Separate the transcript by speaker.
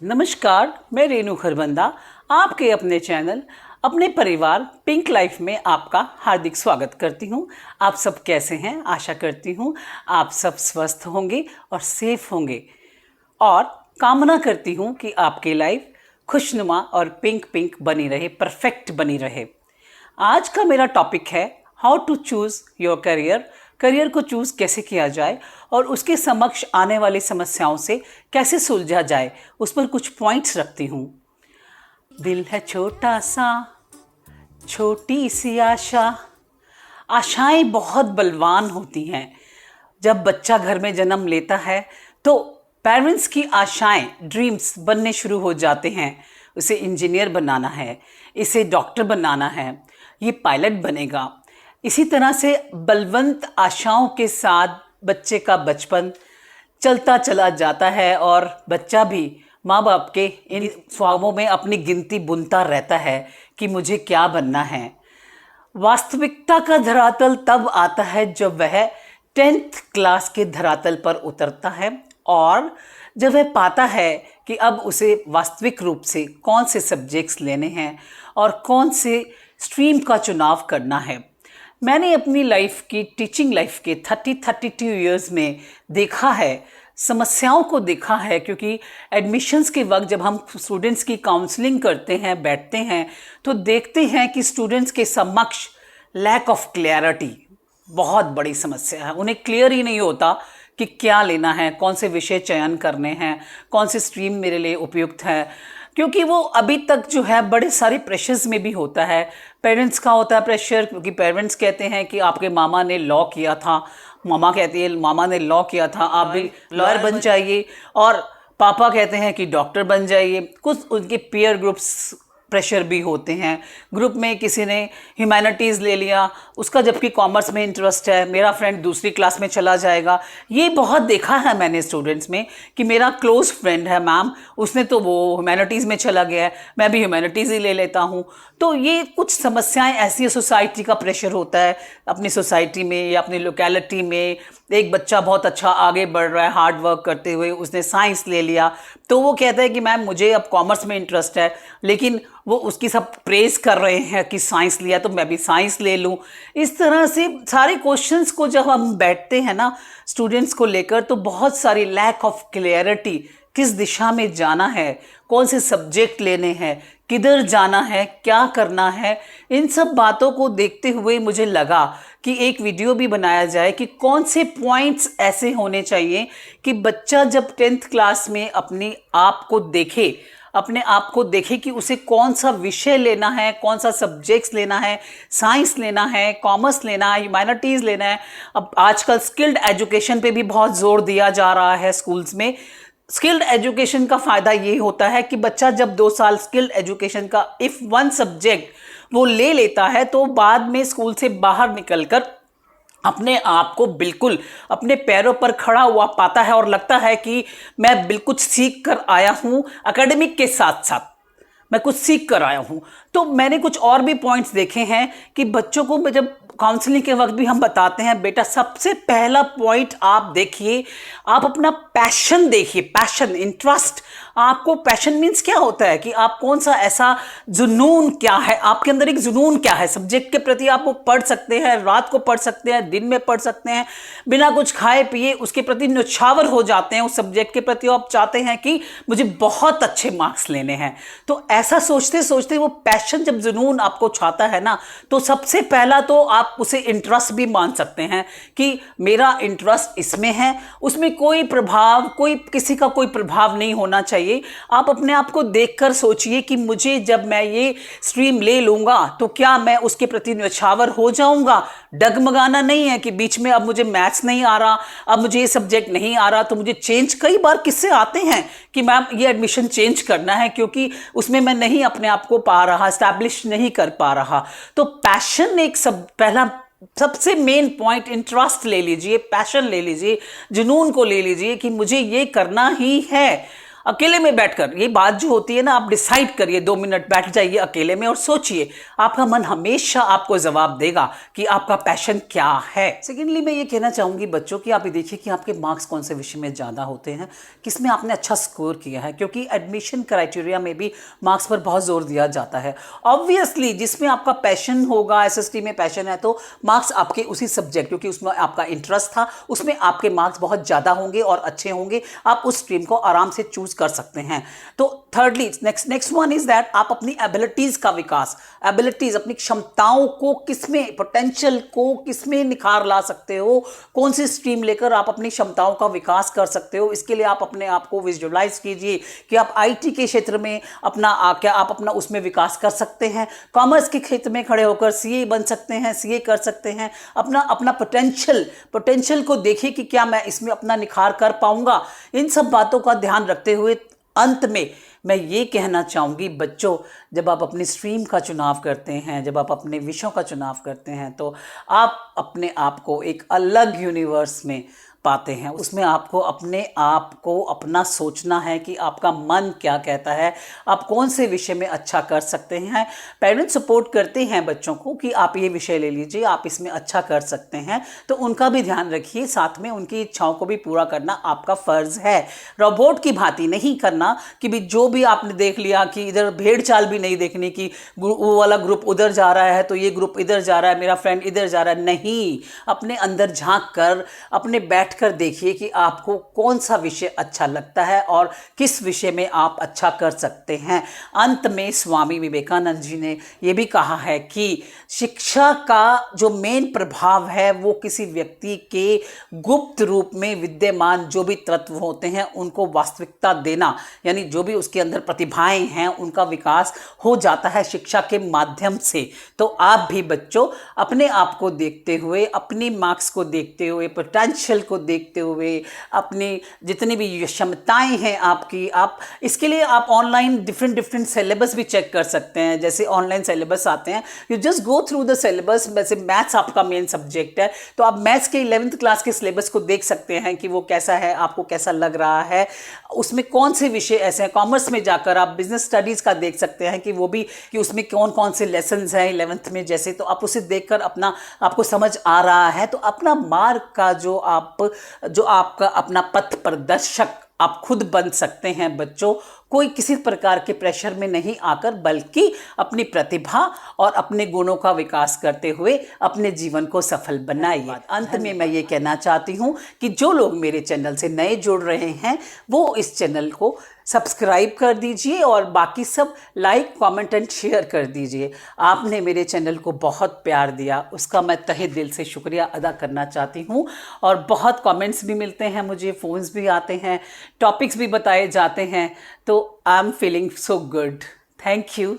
Speaker 1: नमस्कार, मैं रेणु खरबंदा आपके अपने चैनल अपने परिवार पिंक लाइफ में आपका हार्दिक स्वागत करती हूँ। आप सब कैसे हैं? आशा करती हूँ आप सब स्वस्थ होंगे और सेफ होंगे और कामना करती हूँ कि आपकी लाइफ खुशनुमा और पिंक पिंक बनी रहे, परफेक्ट बनी रहे। आज का मेरा टॉपिक है how to choose your career. Career को चूज़ कैसे किया जाए और उसके समक्ष आने वाली समस्याओं से कैसे सुलझा जाए, उस पर कुछ पॉइंट्स रखती हूँ। दिल है छोटा सा, छोटी सी आशा। आशाएं बहुत बलवान होती हैं। जब बच्चा घर में जन्म लेता है तो पेरेंट्स की आशाएं, ड्रीम्स बनने शुरू हो जाते हैं। उसे इंजीनियर बनाना है, इसे डॉक्टर बनाना है, ये पायलट बनेगा। इसी तरह से बलवंत आशाओं के साथ बच्चे का बचपन चलता चला जाता है और बच्चा भी माँ बाप के इन ख्वाबों में अपनी गिनती बुनता रहता है कि मुझे क्या बनना है। वास्तविकता का धरातल तब आता है जब वह 10th क्लास के धरातल पर उतरता है और जब वह पाता है कि अब उसे वास्तविक रूप से कौन से सब्जेक्ट्स लेने हैं और कौन से स्ट्रीम का चुनाव करना है। मैंने अपनी लाइफ की टीचिंग लाइफ के 32 ईयर्स में देखा है, समस्याओं को देखा है, क्योंकि एडमिशन्स के वक्त जब हम स्टूडेंट्स की काउंसलिंग करते हैं, बैठते हैं, तो देखते हैं कि स्टूडेंट्स के समक्ष लैक ऑफ क्लैरिटी बहुत बड़ी समस्या है। उन्हें क्लियर ही नहीं होता कि क्या लेना है, कौन से विषय चयन करने हैं, कौन से स्ट्रीम मेरे लिए उपयुक्त है, क्योंकि वो अभी तक जो है बड़े सारे प्रेशर्स में भी होता है। पेरेंट्स का होता है प्रेशर, क्योंकि पेरेंट्स कहते हैं कि आपके मामा ने लॉ किया था, मामा कहती है मामा ने लॉ किया था, आप भी लॉयर बन जाइए, और पापा कहते हैं कि डॉक्टर बन जाइए। कुछ उनके पीयर ग्रुप्स प्रेशर भी होते हैं। ग्रुप में किसी ने ह्यूमैनिटीज़ ले लिया, उसका जबकि कॉमर्स में इंटरेस्ट है, मेरा फ्रेंड दूसरी क्लास में चला जाएगा। ये बहुत देखा है मैंने स्टूडेंट्स में कि मेरा क्लोज फ्रेंड है मैम, उसने तो वो ह्यूमैनिटीज़ में चला गया है, मैं भी ह्यूमैनिटीज़ ही ले लेता हूँ। तो ये कुछ समस्याएं ऐसी है, सोसाइटी का प्रेशर होता है। अपनी सोसाइटी में या अपनी लोकेलिटी में एक बच्चा बहुत अच्छा आगे बढ़ रहा है हार्ड वर्क करते हुए, उसने साइंस ले लिया, तो वो कहता है कि मैम मुझे अब कॉमर्स में इंटरेस्ट है, लेकिन वो उसकी सब प्रेज कर रहे हैं कि साइंस लिया तो मैं भी साइंस ले लूँ। इस तरह से सारे क्वेश्चंस को जब हम बैठते हैं ना स्टूडेंट्स को लेकर, तो बहुत सारी लैक ऑफ क्लियरिटी, किस दिशा में जाना है, कौन से सब्जेक्ट लेने हैं, किधर जाना है, क्या करना है, इन सब बातों को देखते हुए मुझे लगा कि एक वीडियो भी बनाया जाए कि कौन से पॉइंट्स ऐसे होने चाहिए कि बच्चा जब 10th क्लास में अपने आप को देखे कि उसे कौन सा विषय लेना है, कौन सा सब्जेक्ट्स लेना है, साइंस लेना है, कॉमर्स लेना है, ह्यूमैनिटीज़ लेना है। अब आजकल स्किल्ड एजुकेशन पे भी बहुत जोर दिया जा रहा है स्कूल्स में। स्किल्ड एजुकेशन का फ़ायदा ये होता है कि बच्चा जब 2 साल स्किल्ड एजुकेशन का इफ़ वन सब्जेक्ट वो ले लेता है, तो बाद में स्कूल से बाहर निकलकर अपने आप को बिल्कुल अपने पैरों पर खड़ा हुआ पाता है और लगता है कि मैं बिल्कुल सीख कर आया हूँ, एकेडमिक के साथ साथ मैं कुछ सीख कर आया हूँ। तो मैंने कुछ और भी पॉइंट्स देखे हैं कि बच्चों को जब काउंसलिंग के वक्त भी हम बताते हैं, बेटा सबसे पहला पॉइंट आप देखिए, आप अपना पैशन देखिए, पैशन, इंटरेस्ट। आपको पैशन मीन्स क्या होता है कि आप कौन सा ऐसा जुनून क्या है, आपके अंदर एक जुनून क्या है सब्जेक्ट के प्रति। आप वो पढ़ सकते हैं, रात को पढ़ सकते हैं, दिन में पढ़ सकते हैं, बिना कुछ खाए पिए उसके प्रति न्यौछावर हो जाते हैं उस सब्जेक्ट के प्रति। आप चाहते हैं कि मुझे बहुत अच्छे मार्क्स लेने हैं। तो ऐसा सोचते सोचते वो पैशन जब जुनून आपको छाता है ना, तो सबसे पहला तो आप उसे इंटरेस्ट भी मान सकते हैं कि मेरा इंटरेस्ट इसमें है। उसमें कोई प्रभाव, कोई किसी का कोई प्रभाव नहीं होना चाहिए। आप अपने आप को देखकर सोचिए कि मुझे जब मैं ये स्ट्रीम ले लूंगा तो क्या मैं उसके प्रति न्यौछावर हो जाऊंगा। डगमगाना नहीं है कि बीच में अब मुझे मैथ्स नहीं आ रहा, अब मुझे ये सब्जेक्ट नहीं आ रहा तो मुझे चेंज। कई बार किससे आते हैं कि मैम ये एडमिशन चेंज करना है क्योंकि उसमें मैं नहीं अपने आप को पा रहा, स्टैब्लिश नहीं कर पा रहा। तो पैशन एक पहला सबसे मेन पॉइंट, इंटरेस्ट ले लीजिए, पैशन ले लीजिए, जुनून को ले लीजिए कि मुझे ये करना ही है। अकेले में बैठकर ये बात जो होती है ना, आप डिसाइड करिए, 2 मिनट बैठ जाइए अकेले में और सोचिए, आपका मन हमेशा आपको जवाब देगा कि आपका पैशन क्या है। सेकेंडली मैं ये कहना चाहूंगी बच्चों की आप ये देखिए कि आपके मार्क्स कौन से विषय में ज़्यादा होते हैं, किसमें आपने अच्छा स्कोर किया है, क्योंकि एडमिशन क्राइटेरिया में भी मार्क्स पर बहुत जोर दिया जाता है। ऑब्वियसली जिसमें आपका पैशन होगा, एसएसटी में पैशन है तो मार्क्स आपके उसी सब्जेक्ट, क्योंकि उसमें आपका इंटरेस्ट था, उसमें आपके मार्क्स बहुत ज़्यादा होंगे और अच्छे होंगे, आप उस स्ट्रीम को आराम से चूज कर सकते हैं। तो thirdly next one is that आप अपनी एबिलिटीज का विकास, एबिलिटीज अपनी क्षमताओं को किसमें, पोटेंशियल को किसमें निखार ला सकते हो, कौन सी स्ट्रीम लेकर आप अपनी क्षमताओं का विकास कर सकते हो। इसके लिए आप अपने आप को विजुअलाइज कीजिए कि आप आईटी के क्षेत्र में अपना क्या आप अपना उसमें विकास कर सकते हैं, कॉमर्स के क्षेत्र में खड़े होकर सीए बन सकते हैं, सीए कर सकते हैं। अपना पोटेंशियल को देखिए कि क्या मैं इसमें अपना निखार कर पाऊंगा। इन सब बातों का ध्यान रखते हुए अंत में मैं ये कहना चाहूँगी बच्चों, जब आप अपनी स्ट्रीम का चुनाव करते हैं, जब आप अपने विषयों का चुनाव करते हैं, तो आप अपने आप को एक अलग यूनिवर्स में पाते हैं। उसमें आपको अपने आप को अपना सोचना है कि आपका मन क्या कहता है, आप कौन से विषय में अच्छा कर सकते हैं। पेरेंट्स सपोर्ट करते हैं बच्चों को कि आप ये विषय ले लीजिए, आप इसमें अच्छा कर सकते हैं, तो उनका भी ध्यान रखिए, साथ में उनकी इच्छाओं को भी पूरा करना आपका फ़र्ज़ है। रोबोट की भांति नहीं करना कि भी जो भी आपने देख लिया कि इधर भेड़ चाल भी नहीं देखने की, वो वाला ग्रुप उधर जा रहा है तो ये ग्रुप इधर जा रहा है, मेरा फ्रेंड इधर जा रहा है, नहीं। अपने अंदर झांक कर अपने बैठ कर देखिए कि आपको कौन सा विषय अच्छा लगता है और किस विषय में आप अच्छा कर सकते हैं। अंत में स्वामी विवेकानंद जी ने यह भी कहा है कि शिक्षा का जो मेन प्रभाव है वो किसी व्यक्ति के गुप्त रूप में विद्यमान जो भी तत्व होते हैं उनको वास्तविकता देना, यानी जो भी उसके अंदर प्रतिभाएं हैं उनका विकास हो जाता है शिक्षा के माध्यम से। तो आप भी बच्चों अपने आप को देखते हुए, अपनी मार्क्स को देखते हुए, पोटेंशियल को देखते हुए, अपनी जितनी भी क्षमताएं हैं आपकी, आप इसके लिए आप ऑनलाइन डिफरेंट सिलेबस भी चेक कर सकते हैं। जैसे ऑनलाइन सिलेबस आते हैं, you just go through the syllabus. वैसे मैथ्स आपका मेन सब्जेक्ट है तो आप मैथ्स के 11th क्लास के सिलेबस को देख सकते हैं कि वो कैसा है, आपको कैसा लग रहा है, उसमें कौन से विषय ऐसे हैं। कॉमर्स में जाकर आप बिजनेस स्टडीज़ का देख सकते हैं कि वो भी कि उसमें कौन कौन से लेसन्स हैं 11th में, जैसे तो आप उसे देखकर आपको समझ आ रहा है। तो अपना मार्ग का जो आपका अपना पथ प्रदर्शक आप खुद बन सकते हैं बच्चों। कोई किसी प्रकार के प्रेशर में नहीं आकर, बल्कि अपनी प्रतिभा और अपने गुणों का विकास करते हुए अपने जीवन को सफल बनाइए। अंत में मैं ये कहना चाहती हूँ कि जो लोग मेरे चैनल से नए जुड़ रहे हैं वो इस चैनल को सब्सक्राइब कर दीजिए और बाकी सब लाइक, कमेंट एंड शेयर कर दीजिए। आपने मेरे चैनल को बहुत प्यार दिया, उसका मैं तहे दिल से शुक्रिया अदा करना चाहती हूँ। और बहुत कमेंट्स भी मिलते हैं मुझे, फ़ोन्स भी आते हैं, टॉपिक्स भी बताए जाते हैं, तो I am feeling so good. Thank you.